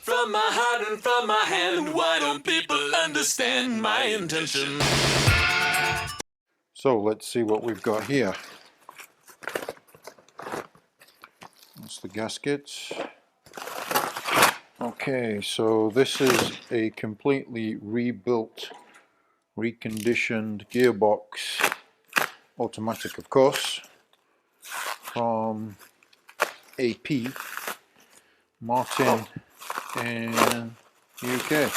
from my heart and from my hand. Why don't people understand my intention? So let's see what we've got here. That's the gaskets. Okay, so this is a completely rebuilt, reconditioned gearbox, automatic of course, from AP, Martin in UK.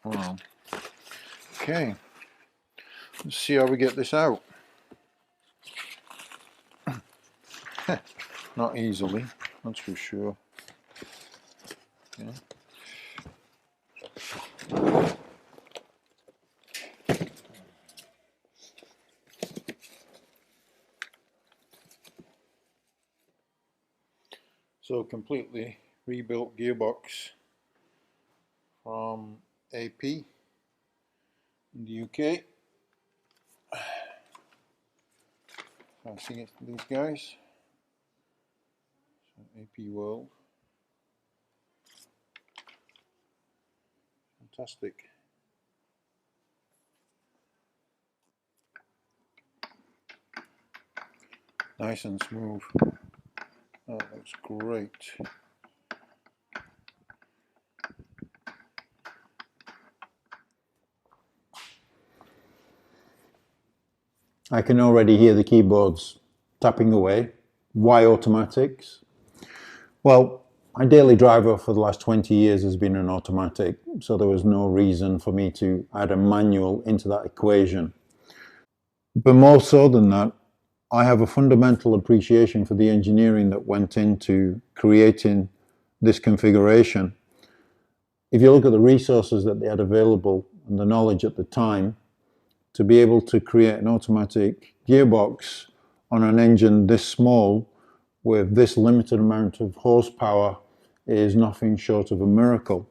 Wow. Okay, let's see how we get this out. Not easily, that's for sure. Okay. So completely rebuilt gearbox from AP in the UK. Passing it to these guys. So AP World. Fantastic. Nice and smooth. That looks great. I can already hear the keyboards tapping away. Why automatics? Well, my daily driver for the last 20 years has been an automatic, so there was no reason for me to add a manual into that equation. But more so than that, I have a fundamental appreciation for the engineering that went into creating this configuration. If you look at the resources that they had available and the knowledge at the time, to be able to create an automatic gearbox on an engine this small with this limited amount of horsepower is nothing short of a miracle.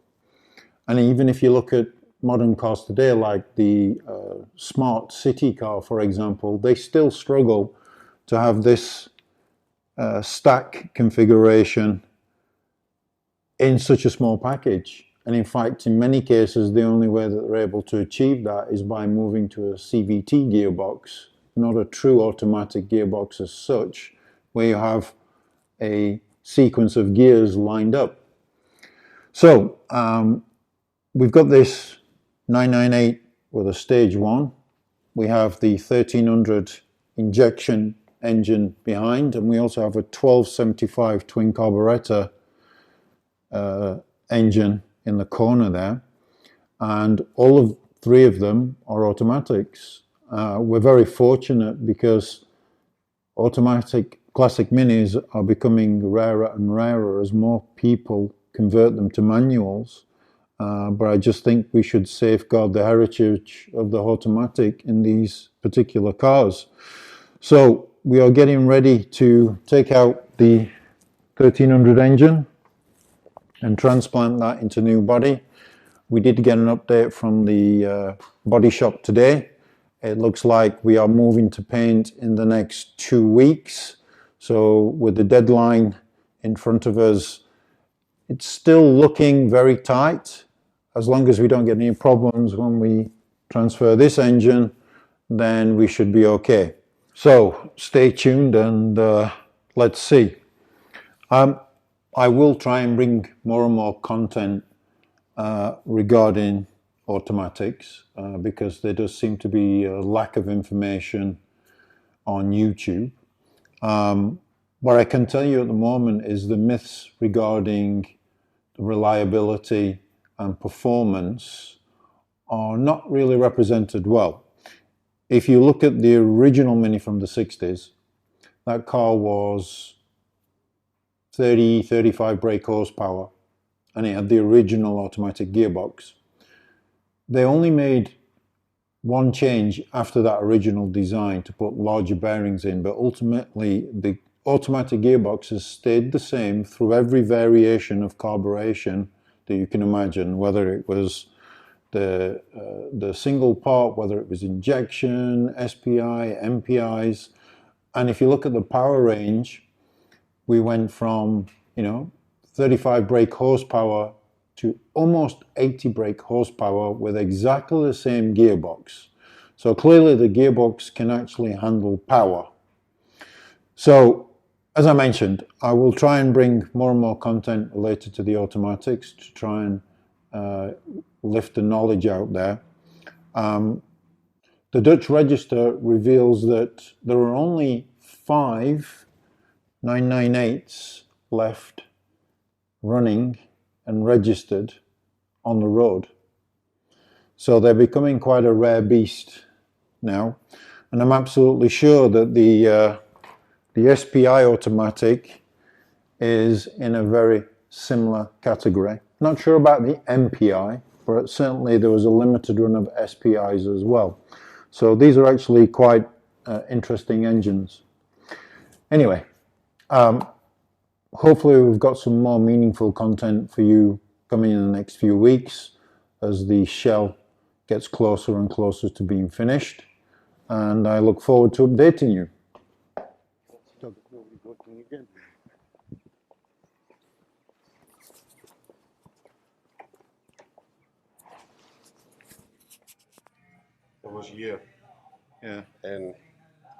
And even if you look at modern cars today, like the smart city car, for example, they still struggle to have this stack configuration in such a small package. And in fact, in many cases, the only way that they're able to achieve that is by moving to a CVT gearbox, not a true automatic gearbox as such, where you have a sequence of gears lined up. So we've got this 998 with a stage 1. We have the 1300 injection engine behind, and we also have a 1275 twin carburetor engine in the corner there, and all of 3 of them are automatics. We're very fortunate because automatic classic minis are becoming rarer and rarer as more people convert them to manuals, but I just think we should safeguard the heritage of the automatic in these particular cars. So we are getting ready to take out the 1300 engine and transplant that into new body. We did get an update from the body shop today. It looks like we are moving to paint in the next 2 weeks. So with the deadline in front of us, it's still looking very tight. As long as we don't get any problems when we transfer this engine, then we should be okay. So stay tuned and let's see. I will try and bring more and more content regarding automatics because there does seem to be a lack of information on YouTube. What I can tell you at the moment is the myths regarding the reliability and performance are not really represented well. If you look at the original Mini from the 60s, that car was 35 brake horsepower, and it had the original automatic gearbox. They only made one change after that original design to put larger bearings in, but ultimately the automatic gearbox has stayed the same through every variation of carburation that you can imagine, whether it was the single part, whether it was injection, SPI, MPIs. And if you look at the power range, we went from, 35 brake horsepower to almost 80 brake horsepower with exactly the same gearbox. So clearly the gearbox can actually handle power. So as I mentioned, I will try and bring more and more content related to the automatics to try and lift the knowledge out there. The Dutch register reveals that there are only 5 998s left running and registered on the road. So they're becoming quite a rare beast now. And I'm absolutely sure that the SPI automatic is in a very similar category. Not sure about the MPI, but certainly there was a limited run of SPIs as well. So these are actually quite interesting engines. Anyway, hopefully we've got some more meaningful content for you coming in the next few weeks as the shell gets closer and closer to being finished. And I look forward to updating you. It was here, Yeah. and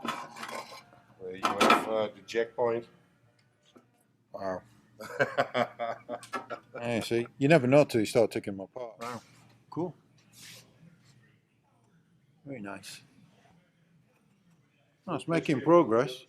you have the jack point. Wow. Yeah, see, you never know till you start taking them apart. Wow. Cool. Very nice. That's making progress.